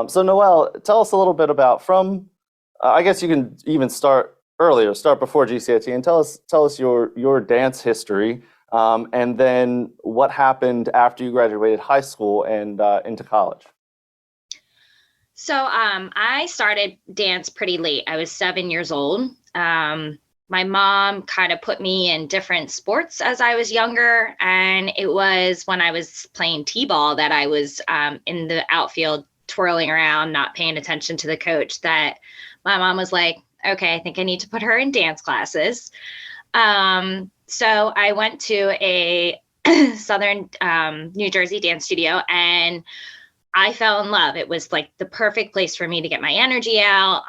So Noelle, tell us a little bit about I guess you can even start earlier, start before GCIT, and tell us your dance history, and then what happened after you graduated high school and into college. I started dance pretty late. I was 7 years old. My mom kind of put me in different sports as I was younger. And it was when I was playing t-ball that I was in the outfield twirling around, not paying attention to the coach, that my mom was like, okay, I think I need to put her in dance classes. So I went to a Southern New Jersey dance studio, and I fell in love. It was like the perfect place for me to get my energy out.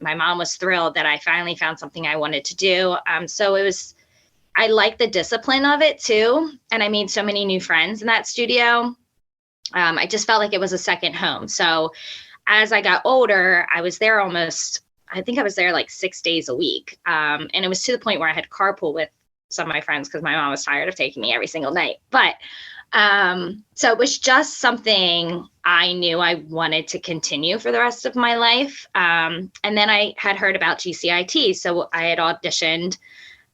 My mom was thrilled that I finally found something I wanted to do. I liked the discipline of it too. And I made so many new friends in that studio. I just felt like it was a second home. So as I got older, I was there I think I was there like 6 days a week. And it was to the point where I had carpool with some of my friends because my mom was tired of taking me every single night. But so it was just something I knew I wanted to continue for the rest of my life. And then I had heard about GCIT. So I had auditioned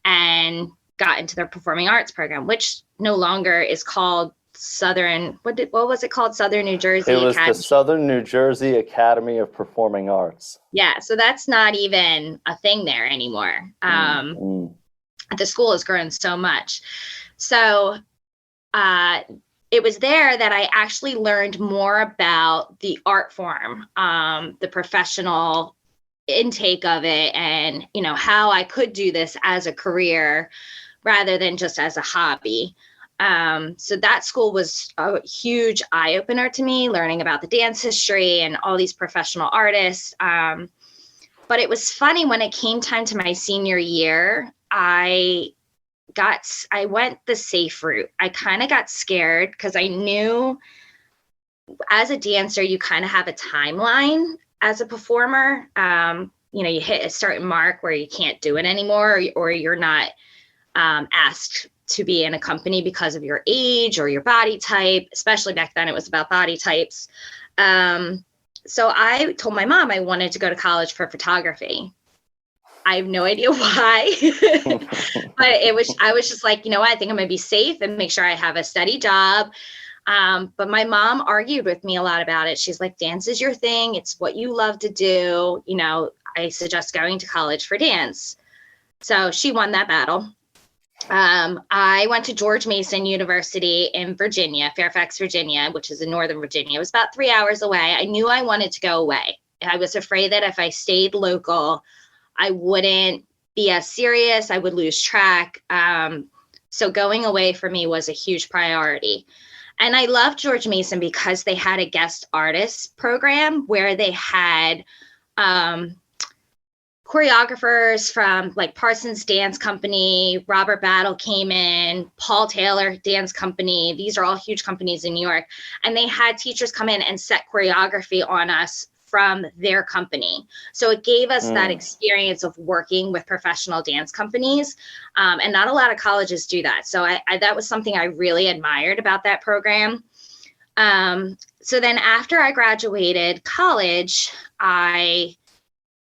and got into their performing arts program, which no longer is called what was it called? Southern New Jersey It was Academy. the Southern New Jersey Academy of Performing Arts. Yeah. So that's not even a thing there anymore. The school has grown so much. So it was there that I actually learned more about the art form, the professional intake of it, and how I could do this as a career rather than just as a hobby. So that school was a huge eye opener to me, learning about the dance history and all these professional artists. But it was funny when it came time to my senior year, I went the safe route. I kind of got scared because I knew as a dancer, you kind of have a timeline as a performer. You hit a certain mark where you can't do it anymore, or you're not asked to be in a company because of your age or your body type. Especially back then, it was about body types. So I told my mom I wanted to go to college for photography. I have no idea why, but I was just like, I think I'm going to be safe and make sure I have a steady job. But my mom argued with me a lot about it. She's like, dance is your thing. It's what you love to do. I suggest going to college for dance. So she won that battle. I went to George Mason University in Virginia, Fairfax, Virginia, which is in Northern Virginia. It was about 3 hours away. I knew I wanted to go away. I was afraid that if I stayed local, I wouldn't be as serious. I would lose track. So going away for me was a huge priority. And I loved George Mason because they had a guest artist program where they had choreographers from like Parsons Dance Company, Robert Battle came in, Paul Taylor Dance Company. These are all huge companies in New York. And they had teachers come in and set choreography on us from their company. So it gave us that experience of working with professional dance companies. And not a lot of colleges do that. So that was something I really admired about that program. So then after I graduated college, we'll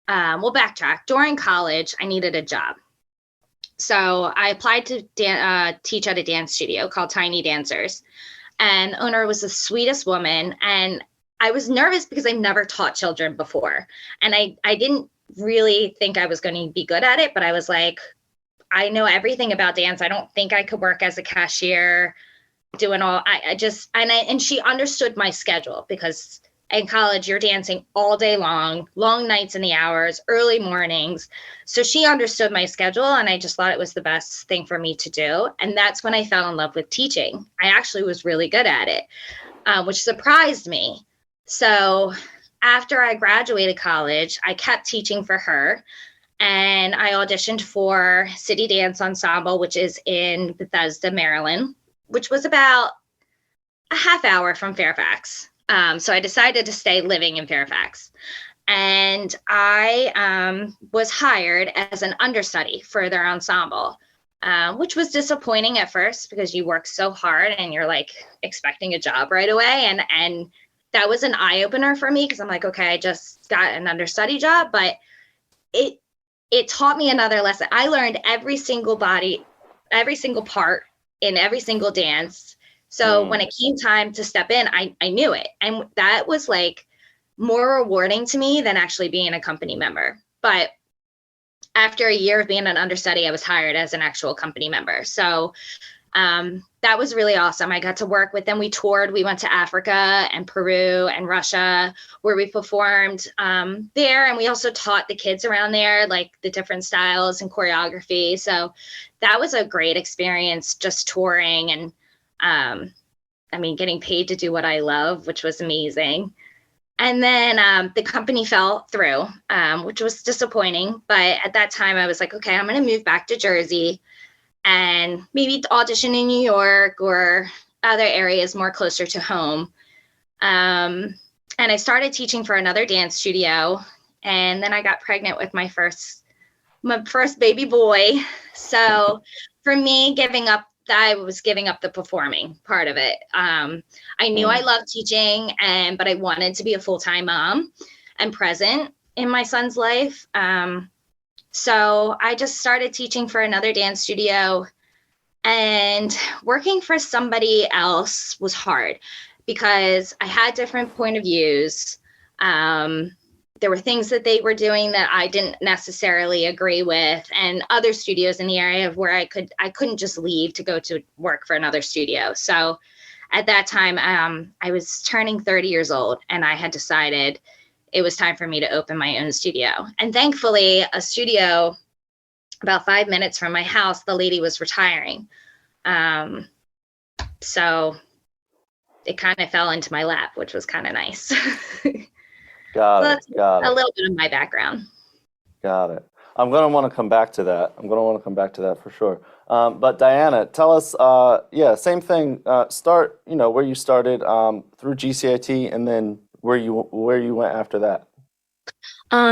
backtrack. During college, I needed a job. So I applied to teach at a dance studio called Tiny Dancers. And the owner was the sweetest woman. And I was nervous because I never taught children before. And I didn't really think I was going to be good at it, but I was like, I know everything about dance. I don't think I could work as a cashier doing all, and she understood my schedule because in college, you're dancing all day long nights in the hours, early mornings. So she understood my schedule, and I just thought it was the best thing for me to do. And that's when I fell in love with teaching. I actually was really good at it, which surprised me. So after I graduated college, I kept teaching for her, and I auditioned for City Dance Ensemble, which is in Bethesda, Maryland, which was about a half hour from Fairfax. So I decided to stay living in Fairfax, and I was hired as an understudy for their ensemble, which was disappointing at first because you work so hard and you're like expecting a job right away. And that was an eye opener for me, because I'm like, okay, I just got an understudy job, but it taught me another lesson. I learned every single part in every single dance. So when it came time to step in, I knew it. And that was like more rewarding to me than actually being a company member. But after a year of being an understudy, I was hired as an actual company member. So that was really awesome. I got to work with them. We toured. We went to Africa and Peru and Russia, where we performed there. And we also taught the kids around there, like the different styles and choreography. So that was a great experience, just touring and, I mean, getting paid to do what I love, which was amazing. And then the company fell through, which was disappointing. But at that time, I was like, okay, I'm going to move back to Jersey and maybe audition in New York or other areas more closer to home. And I started teaching for another dance studio. And then I got pregnant with my first baby boy. So for me, I was giving up the performing part of it. I knew I loved teaching, but I wanted to be a full-time mom and present in my son's life. So I just started teaching for another dance studio, and working for somebody else was hard because I had different point of views. There were things that they were doing that I didn't necessarily agree with, and other studios in the area where I couldn't just leave to go to work for another studio. So at that time, I was turning 30 years old, and I had decided it was time for me to open my own studio. And thankfully, a studio about 5 minutes from my house, the lady was retiring. So it kind of fell into my lap, which was kind of nice. Got it. That's a little bit of my background. Got it. I'm going to want to come back to that. For sure. But Diana, tell us, same thing. Start, where you started through GCIT, and then where you went after that.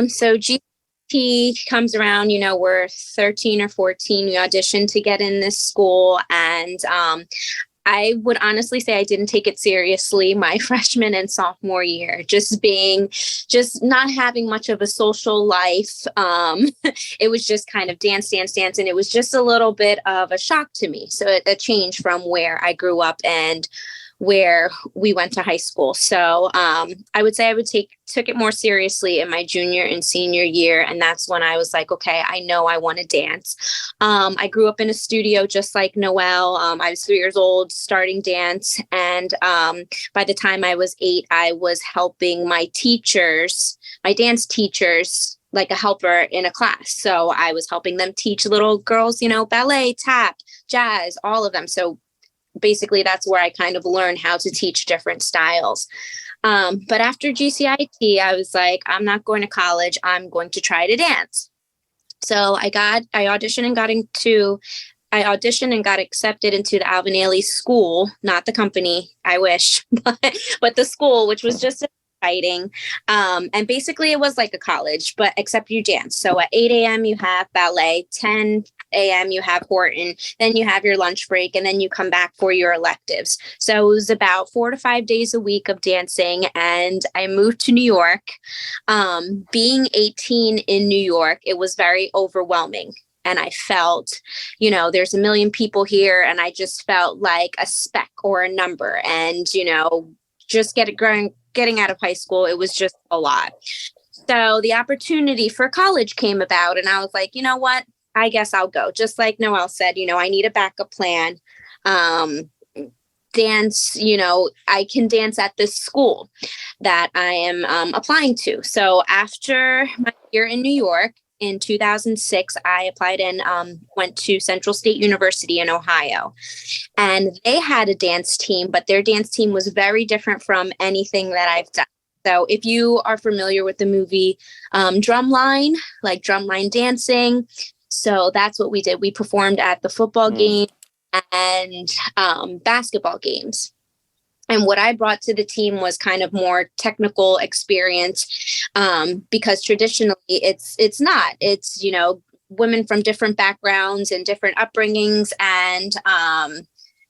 So GCIT comes around, we're 13 or 14. We auditioned to get in this school, and I would honestly say I didn't take it seriously my freshman and sophomore year, just not having much of a social life. It was just kind of dance. And it was just a little bit of a shock to me. So a change from where I grew up and where we went to high school. So I would say I took it more seriously in my junior and senior year. And that's when I was like, okay, I know I want to dance. I grew up in a studio just like Noelle. I was 3 years old starting dance. And by the time I was 8, I was helping my dance teachers, like a helper in a class. So I was helping them teach little girls, ballet, tap, jazz, all of them. So basically that's where I kind of learned how to teach different styles. But after GCIT, I was like, I'm not going to college. I'm going to try to dance. So I auditioned and got accepted into the Alvin Ailey School, not the company, I wish, but the school, which was just exciting. And basically it was like a college, but except you dance. So at 8 a.m. you have ballet, 10 a.m. you have Horton, then you have your lunch break, and then you come back for your electives. So it was about 4 to 5 days a week of dancing. And I moved to New York. Being 18 in New York, it was very overwhelming. And I felt, there's a million people here, and I just felt like a speck or a number. And, just getting out of high school, it was just a lot. So the opportunity for college came about, and I was like, you know what? I guess I'll go. Just like Noelle said, I need a backup plan. Dance, I can dance at this school that I am applying to. So after my year in New York, in 2006, I applied and went to Central State University in Ohio. And they had a dance team, but their dance team was very different from anything that I've done. So if you are familiar with the movie Drumline, like drumline dancing, so that's what we did. We performed at the football game and basketball games. And what I brought to the team was kind of more technical experience, because traditionally it's women from different backgrounds and different upbringings. And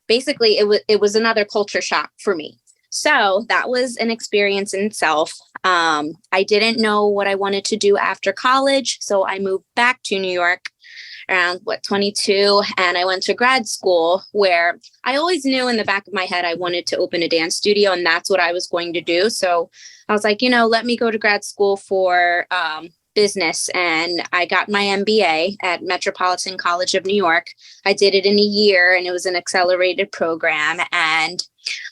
basically it was another culture shock for me. So that was an experience in itself. I didn't know what I wanted to do after college. So I moved back to New York around 22, and I went to grad school, where I always knew in the back of my head I wanted to open a dance studio, and that's what I was going to do. So I was like, let me go to grad school for business, and I got my MBA at Metropolitan College of New York. I did it in a year, and it was an accelerated program, and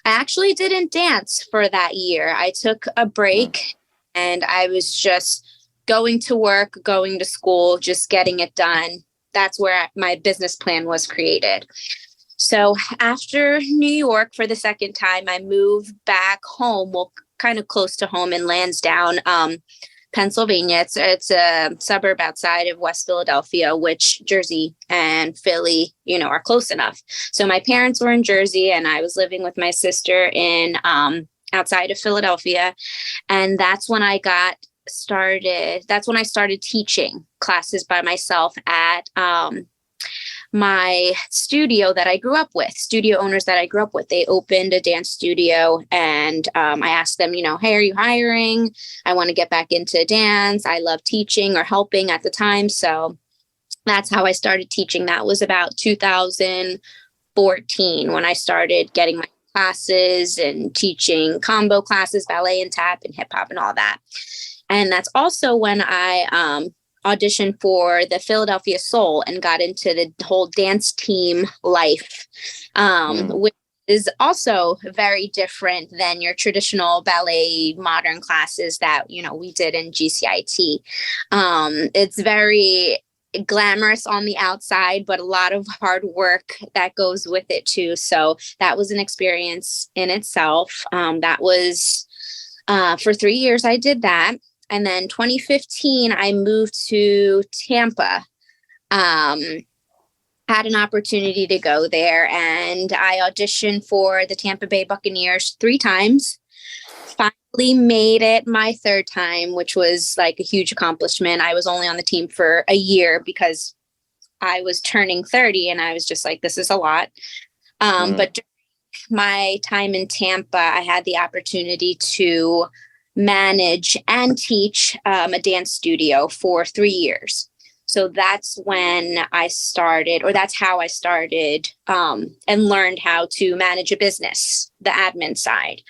I actually didn't dance for that year. I took a break, and I was just going to work, going to school, just getting it done. That's where my business plan was created. So after New York for the second time, I moved back home, well, kind of close to home in Lansdowne, Pennsylvania. It's a suburb outside of West Philadelphia, which Jersey and Philly, are close enough. So my parents were in Jersey, and I was living with my sister in outside of Philadelphia. And that's when I started teaching classes by myself at my studio that I grew up with, studio owners that I grew up with. They opened a dance studio, and I asked them, hey, are you hiring? I want to get back into dance. I love teaching or helping at the time. So that's how I started teaching. That was about 2014 when I started getting my classes and teaching combo classes, ballet and tap and hip hop and all that. And that's also when I auditioned for the Philadelphia Soul and got into the whole dance team life, which is also very different than your traditional ballet modern classes that, we did in GCIT. It's very glamorous on the outside, but a lot of hard work that goes with it too. So that was an experience in itself. That was for 3 years I did that. And then 2015, I moved to Tampa, had an opportunity to go there, and I auditioned for the Tampa Bay Buccaneers 3 times. Finally made it my 3rd time, which was like a huge accomplishment. I was only on the team for a year because I was turning 30, and I was just like, this is a lot. But during my time in Tampa, I had the opportunity to manage and teach a dance studio for 3 years. So that's when I started, or that's how I started and learned how to manage a business, the admin side.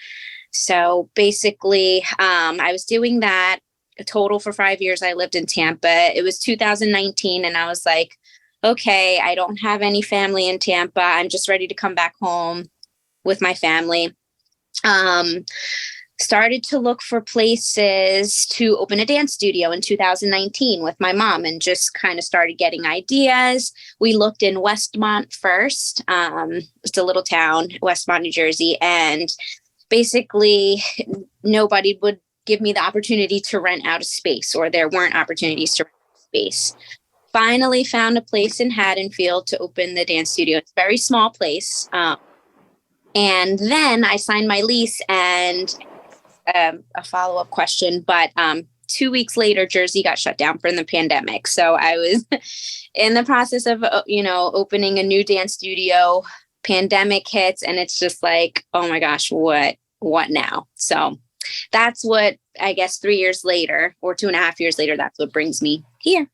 So basically, I was doing that a total for 5 years. I lived in Tampa. It was 2019, and I was like, okay, I don't have any family in Tampa. I'm just ready to come back home with my family. Started to look for places to open a dance studio in 2019 with my mom, and just kind of started getting ideas. We looked in Westmont first. It's a little town, Westmont, New Jersey. And basically nobody would give me the opportunity to rent out a space, or there weren't opportunities to rent out a space. Finally found a place in Haddonfield to open the dance studio. It's a very small place. And then I signed my lease, and a follow-up question, but 2 weeks later, Jersey got shut down from the pandemic. So I was in the process of, opening a new dance studio. Pandemic hits, and it's just like, oh my gosh, what now? So that's what, I guess, 3 years later, or 2.5 years later, that's what brings me here.